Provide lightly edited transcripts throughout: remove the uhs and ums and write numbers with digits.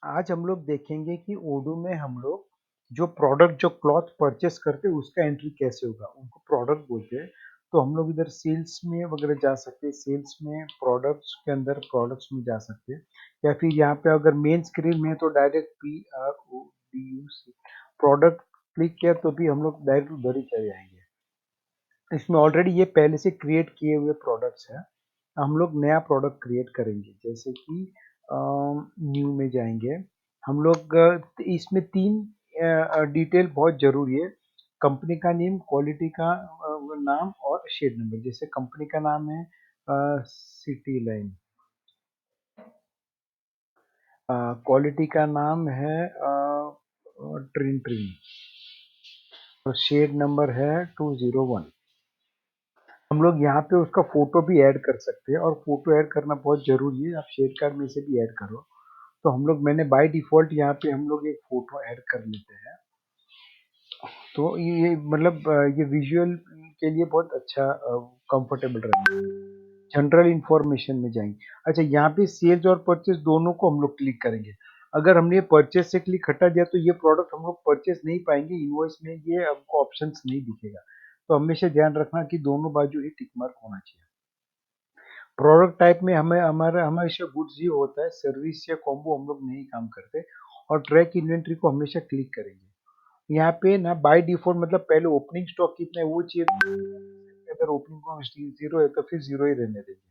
आज हम लोग देखेंगे कि ओडो में हम लोग जो प्रोडक्ट जो क्लॉथ परचेस करते हैं उसका एंट्री कैसे होगा। उनको प्रोडक्ट बोलते हैं। तो हम लोग इधर सेल्स में वगैरह जा सकते हैं, सेल्स में प्रोडक्ट्स के अंदर प्रोडक्ट्स में जा सकते हैं, या फिर यहाँ पे अगर मेन स्क्रीन में है तो डायरेक्ट PRODUC प्रोडक्ट क्लिक किया तो भी हम लोग डायरेक्ट उधर ही चले जाएंगे। इसमें ऑलरेडी ये पहले से क्रिएट किए हुए प्रोडक्ट्स हैं। हम लोग नया प्रोडक्ट क्रिएट करेंगे, जैसे कि न्यू में जाएंगे हम लोग। इसमें तीन डिटेल बहुत जरूरी है। कंपनी का नेम, क्वालिटी का नाम और शेड नंबर। जैसे कंपनी का नाम है सिटी लाइन, क्वालिटी का नाम है ट्रिन ट्रिन, और शेड नंबर है 201। हम लोग यहाँ पे उसका फोटो भी ऐड कर सकते हैं, और फोटो ऐड करना बहुत जरूरी है। आप शेड कार्ड में से भी ऐड करो। तो हम लोग, मैंने बाय डिफॉल्ट यहाँ पे हम लोग एक फोटो ऐड कर लेते हैं। तो ये मतलब ये विजुअल के लिए बहुत अच्छा कंफर्टेबल रहेगा। जनरल इंफॉर्मेशन में जाएंगे। अच्छा, यहाँ पे सेल्स और परचेस दोनों को हम लोग क्लिक करेंगे। अगर हमने परचेस से क्लिक हटा दिया तो ये प्रोडक्ट हम लोग परचेस नहीं पाएंगे, इनवॉइस में ये हमको ऑप्शंस नहीं दिखेगा। तो हमेशा ध्यान रखना कि दोनों बाजू ही टिक मार्क होना चाहिए। प्रोडक्ट टाइप में हमें हमारा हमेशा गुड्स ही होता है, सर्विस या कॉम्बो हम लोग नहीं काम करते। और ट्रैक इन्वेंट्री को हमेशा क्लिक करेंगे। यहाँ पे ना बाय डिफॉल्ट मतलब पहले ओपनिंग स्टॉक कितना है वो चाहिए। अगर ओपनिंग को जीरो है तो फिर जीरो ही रहने देंगे।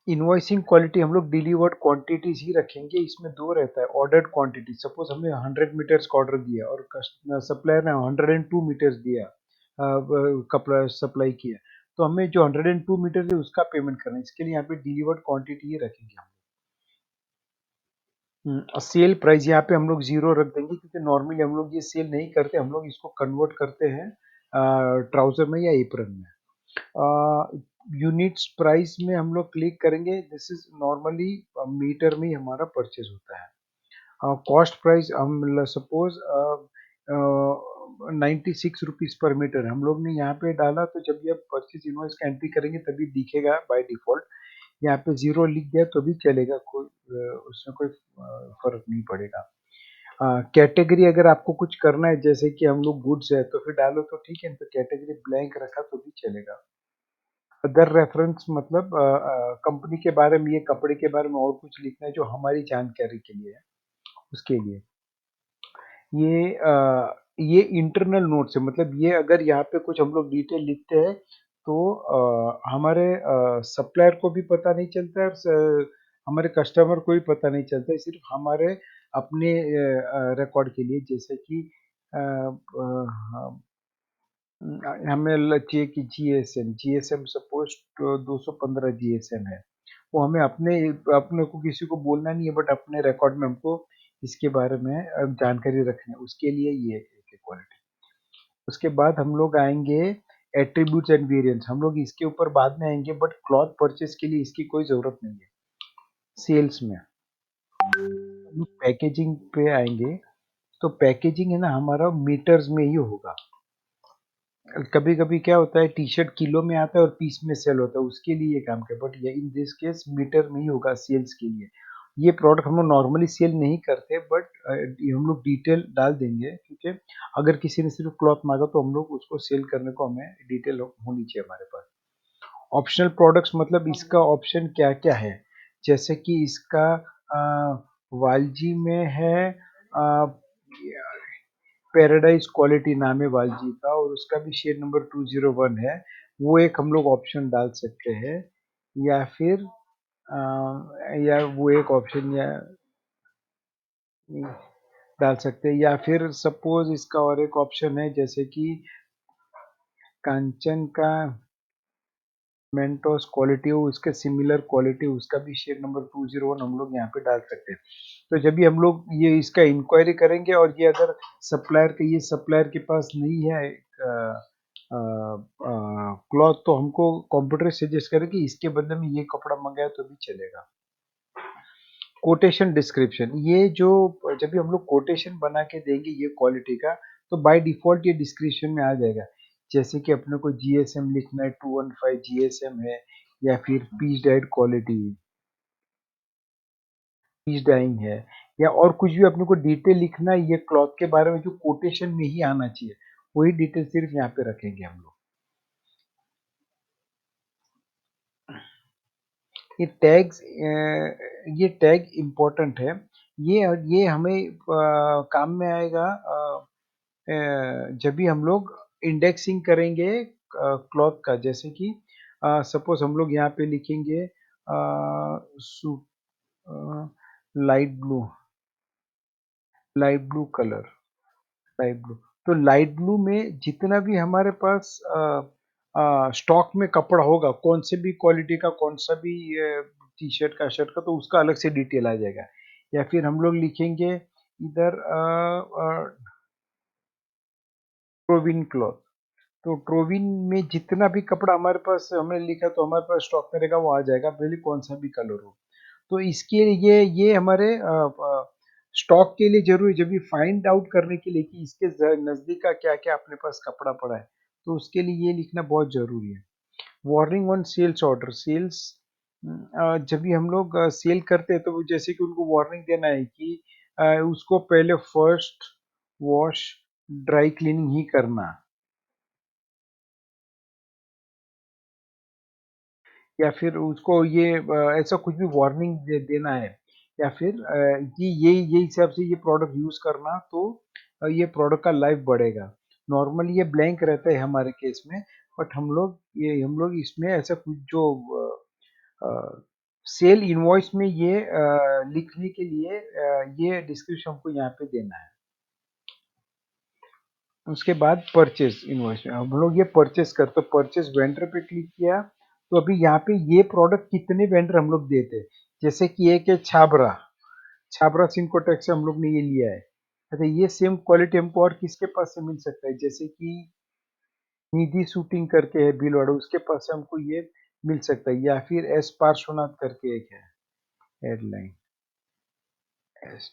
इनवॉइसिंग क्वालिटी हम लोग डिलीवर्ड क्वांटिटीज ही रखेंगे। इसमें दो रहता है, ऑर्डर्ड क्वांटिटी। सपोज हमने 100 मीटर्स का ऑर्डर दिया और सप्लायर ने 102 मीटर्स दिया, कपड़ा सप्लाई किया, तो हमें जो 102 मीटर है उसका पेमेंट करना है। इसके लिए यहाँ पे डिलीवर्ड क्वांटिटी ही रखेंगे हम। सेल प्राइस यहाँ पे हम लोग जीरो रख देंगे, क्योंकि नॉर्मली हम लोग ये सेल नहीं करते, हम लोग इसको कन्वर्ट करते हैं ट्राउजर में या एप्रन में। यूनिट्स प्राइस में हम लोग क्लिक करेंगे। दिस इज नॉर्मली मीटर में ही हमारा परचेज होता है। कॉस्ट प्राइस हम सपोज 96 रुपीज पर मीटर हम लोग ने यहाँ पे डाला, तो जब ये परचेज इनवॉइस का एंट्री करेंगे तभी दिखेगा बाय डिफॉल्ट। यहाँ पे जीरो लिख दिया तो भी चलेगा, कोई उसमें कोई फर्क नहीं पड़ेगा। कैटेगरी अगर आपको कुछ करना है, जैसे कि हम लोग गुड्स है तो फिर डालो तो ठीक है, तो कैटेगरी ब्लैंक रखा तो भी चलेगा। अदर रेफरेंस मतलब कंपनी के बारे में, ये कपड़े के बारे में और कुछ लिखना है जो हमारी जानकारी के लिए है, उसके लिए। ये इंटरनल नोट्स है, मतलब ये अगर यहाँ पे कुछ हम लोग डिटेल लिखते हैं तो हमारे सप्लायर को भी पता नहीं चलता है, और हमारे कस्टमर को भी पता नहीं चलता है। सिर्फ हमारे अपने रिकॉर्ड के लिए, जैसे कि हमें चाहिए कि जीएसएम जीएसएम सपोज 215 जीएसएम है। वो हमें अपने अपने को किसी को बोलना नहीं है, बट अपने रिकॉर्ड में हमको इसके बारे में जानकारी रखनी है, उसके लिए ये एक क्वालिटी। उसके बाद हम लोग आएंगे एट्रीब्यूट्स एंड वेरिएंट्स। हम लोग इसके ऊपर बाद में आएंगे, बट क्लॉथ परचेस के लिए इसकी कोई जरूरत नहीं है। सेल्स में हम लोग पैकेजिंग पे आएंगे, तो पैकेजिंग है ना हमारा मीटर्स में ही होगा। कभी कभी क्या होता है, टी शर्ट किलो में आता है और पीस में सेल होता है, उसके लिए ये काम कर, बट ये इन दिस केस मीटर में ही होगा सेल्स के लिए। ये प्रोडक्ट हम लोग नॉर्मली सेल नहीं करते, बट हम लोग डिटेल डाल देंगे, क्योंकि अगर किसी ने सिर्फ क्लॉथ मांगा तो हम लोग उसको सेल करने को हमें डिटेल होनी चाहिए हमारे पास। ऑप्शनल प्रोडक्ट्स मतलब इसका ऑप्शन क्या क्या है, जैसे कि इसका वालजी में है, पैराडाइज क्वालिटी नाम है वालजी का, और उसका भी शेड नंबर 201 है। वो एक हम लोग ऑप्शन डाल सकते हैं, या फिर या वो एक ऑप्शन या डाल सकते हैं, या फिर सपोज इसका और एक ऑप्शन है, जैसे कि कांचन का मेंटोस क्वालिटी हो, उसके सिमिलर क्वालिटी, उसका भी शेड नंबर 201 हम लोग यहाँ पे डाल सकते हैं। तो जब भी हम लोग ये इसका इंक्वायरी करेंगे, और ये अगर सप्लायर के पास नहीं है क्लॉथ, तो हमको कंप्यूटर सजेस्ट करे कि इसके बदले में ये कपड़ा मंगाए तो भी चलेगा। कोटेशन डिस्क्रिप्शन, ये जो जब भी हम लोग कोटेशन बना के देंगे ये क्वालिटी का, तो बाय डिफॉल्ट ये डिस्क्रिप्शन में आ जाएगा। जैसे कि अपने को जीएसएम लिखना है, 215 जीएसएम है, या फिर piece dyed quality. Piece dyeing है, या और कुछ भी अपने को डिटेल लिखना है ये क्लॉथ के बारे में जो कोटेशन में ही आना चाहिए, वही डिटेल सिर्फ यहाँ पे रखेंगे हम लोग। ये टैग्स ये टैग इम्पोर्टेंट है। ये हमें काम में आएगा जब भी हम लोग इंडेक्सिंग करेंगे क्लॉथ का, जैसे कि सपोज हम लोग यहाँ पे लिखेंगे light blue, light blue colour, light blue. तो लाइट ब्लू में जितना भी हमारे पास स्टॉक में कपड़ा होगा, कौन से भी क्वालिटी का, कौन सा भी टी शर्ट का, शर्ट का, तो उसका अलग से डिटेल आ जाएगा। या फिर हम लोग लिखेंगे इधर ट्रोविन क्लॉथ। तो ट्रोविन में जितना भी कपड़ा हमारे पास हमने लिखा तो हमारे पास स्टॉक में रहेगा, वो आ जाएगा, भले कौन सा भी कलर हो। तो इसके लिए ये हमारे स्टॉक के लिए जरूरी, जब भी फाइंड आउट करने के लिए कि इसके नजदीक का क्या क्या अपने पास कपड़ा पड़ा है, तो उसके लिए ये लिखना बहुत जरूरी है। Warning on sales order, sales जब भी हम लोग सेल करते हैं तो वो जैसे कि उनको वार्निंग देना है कि उसको पहले फर्स्ट वॉश, ड्राई क्लीनिंग ही करना, या फिर उसको ये ऐसा कुछ भी वार्निंग देना है, या फिर कि ये हिसाब से ये प्रोडक्ट यूज करना, तो ये प्रोडक्ट का लाइफ बढ़ेगा। नॉर्मली ये ब्लैंक रहता है हमारे केस में, बट हम लोग इसमें ऐसा कुछ जो सेल इनवॉइस में ये लिखने के लिए ये डिस्क्रिप्शन हमको यहाँ पे देना है। उसके बाद परचेज इनवॉइस में हम लोग ये परचेज कर, तो परचेज वेंडर पे क्लिक किया, तो अभी यहाँ पे ये प्रोडक्ट कितने वेंडर हम लोग देते हैं, जैसे कि एक है छाबरा, छाबरा सिंकोटेक से हम लोग ने ये लिया है। अच्छा, ये सेम क्वालिटी हमको और किसके पास से मिल सकता है, जैसे कि निधि शूटिंग करके है भीलवाड़ा, उसके पास से हमको ये मिल सकता है, या फिर एस पार्श्वनाथ करके एक है हेडलाइन, एस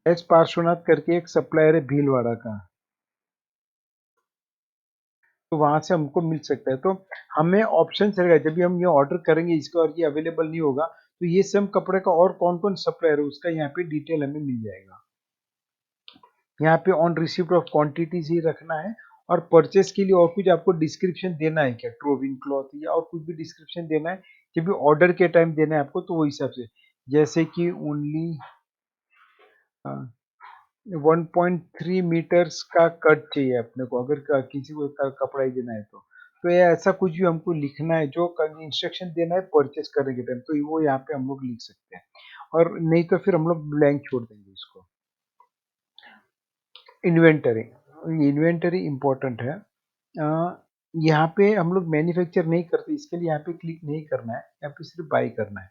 एस पार्श्वनाथ करके एक सप्लायर है भीलवाड़ा का, तो वहां से हमको मिल सकता है। तो हमें ऑप्शन रहेगा जब भी हम ये ऑर्डर करेंगे इसका और ये अवेलेबल नहीं होगा, तो ये सेम कपड़े का और कौन कौन सप्लायर है उसका यहाँ पे डिटेल हमें मिल जाएगा। यहाँ पे ऑन रिसिप्ट ऑफ क्वांटिटीज ही रखना है, और परचेस के लिए और कुछ आपको डिस्क्रिप्शन देना है क्या, ट्रोविंग क्लॉथ या और कुछ भी डिस्क्रिप्शन देना है, जब भी ऑर्डर के टाइम देना है आपको, तो वो हिसाब से, जैसे कि ओनली 1.3 मीटर्स का कट चाहिए अपने को, अगर किसी को कपड़ा ही देना है तो ये ऐसा कुछ भी हमको लिखना है, जो इंस्ट्रक्शन देना है परचेस करने के टाइम, तो वो यहाँ पे हम लोग लिख सकते हैं, और नहीं तो फिर हम लोग ब्लैंक छोड़ देंगे इसको। इन्वेंटरी, इन्वेंटरी इंपॉर्टेंट है। यहाँ पे हम लोग मैन्युफैक्चर नहीं करते, इसके लिए यहाँ पे क्लिक नहीं करना है, यहाँ पे सिर्फ बाई करना है।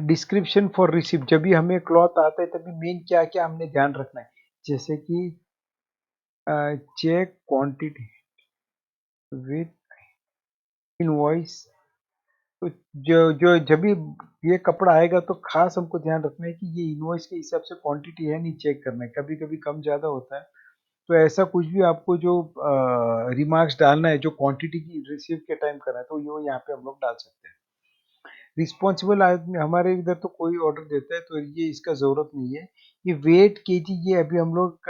डिस्क्रिप्शन फॉर रिसिप्ट, जब भी हमें क्लॉथ आता है तभी मेन क्या क्या हमने ध्यान रखना है, जैसे कि चेक क्वांटिटी विथ इनवॉइस। तो जो जो जब भी ये कपड़ा आएगा तो खास हमको ध्यान रखना है कि ये इनवॉइस के हिसाब से क्वांटिटी है नहीं, चेक करना है, कभी कभी कम ज़्यादा होता है। तो ऐसा कुछ भी आपको जो रिमार्क्स डालना है, जो क्वांटिटी की रिसीव के टाइम करना है, तो ये यहाँ पे हम लोग डाल सकते हैं। रिस्पॉन्सिबल आदमी हमारे इधर तो कोई ऑर्डर देता है तो ये इसका ज़रूरत नहीं है। ये वेट केजी ये अभी हम लोग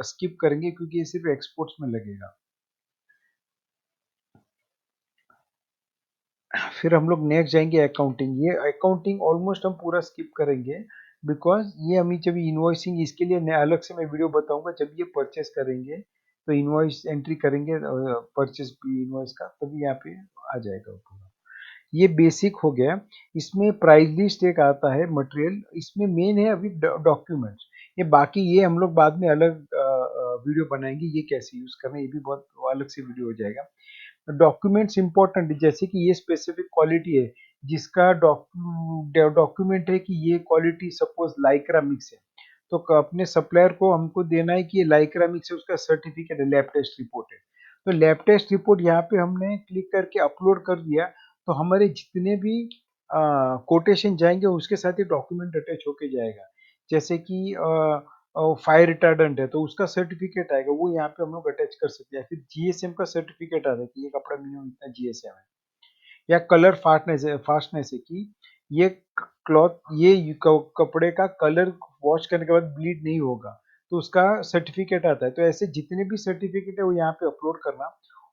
स्किप करेंगे क्योंकि ये सिर्फ एक्सपोर्ट्स में लगेगा। फिर हम लोग नेक्स्ट जाएंगे अकाउंटिंग, ये अकाउंटिंग ऑलमोस्ट हम पूरा स्किप करेंगे, बिकॉज ये हमें जब इन्वॉइसिंग, इसके लिए अलग से मैं वीडियो बताऊंगा, जब ये परचेस करेंगे तो इन्वॉइस एंट्री करेंगे परचेस इन्वॉइस का, तभी यहाँ पे आ जाएगा पूरा। ये बेसिक हो गया। इसमें प्राइस लिस्ट एक आता है, मटेरियल, इसमें मेन है अभी डॉक्यूमेंट्स। ये बाकी ये हम लोग बाद में अलग वीडियो बनाएंगे, ये कैसे यूज करना है, ये भी बहुत अलग से वीडियो हो जाएगा। डॉक्यूमेंट्स इंपॉर्टेंट है, जैसे कि ये स्पेसिफिक क्वालिटी है जिसका डॉक्यूमेंट है कि ये क्वालिटी सपोज लाइक्रा मिक्स है, तो अपने सप्लायर को हमको देना है कि ये लाइक्रा मिक्स है, उसका सर्टिफिकेट है, लैब टेस्ट रिपोर्ट है। तो लैब टेस्ट रिपोर्ट यहाँ पे हमने क्लिक करके अपलोड कर दिया, तो हमारे जितने भी कोटेशन जाएंगे उसके साथ ही डॉक्यूमेंट अटैच होके जाएगा। जैसे कि फायर रिटार्डेंट है तो उसका सर्टिफिकेट आएगा, वो यहाँ पे हम लोग अटैच कर सकते हैं। फिर जीएसएम का सर्टिफिकेट आता है कि ये कपड़ा मिनिमम इतना जीएसएम है, या कलर फास्टनेस है कि ये क्लॉथ ये कपड़े का कलर वॉश करने के बाद ब्लीड नहीं होगा, तो उसका सर्टिफिकेट आता है। तो ऐसे जितने भी सर्टिफिकेट है वो यहाँ पे अपलोड करना,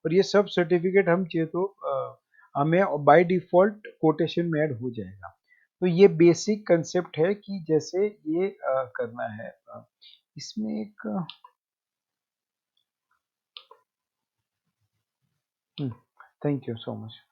और ये सब सर्टिफिकेट हम चाहिए तो हमें बाय डिफॉल्ट कोटेशन में ऐड हो जाएगा। तो ये बेसिक कंसेप्ट है कि जैसे ये करना है। इसमें एक थैंक यू सो मच।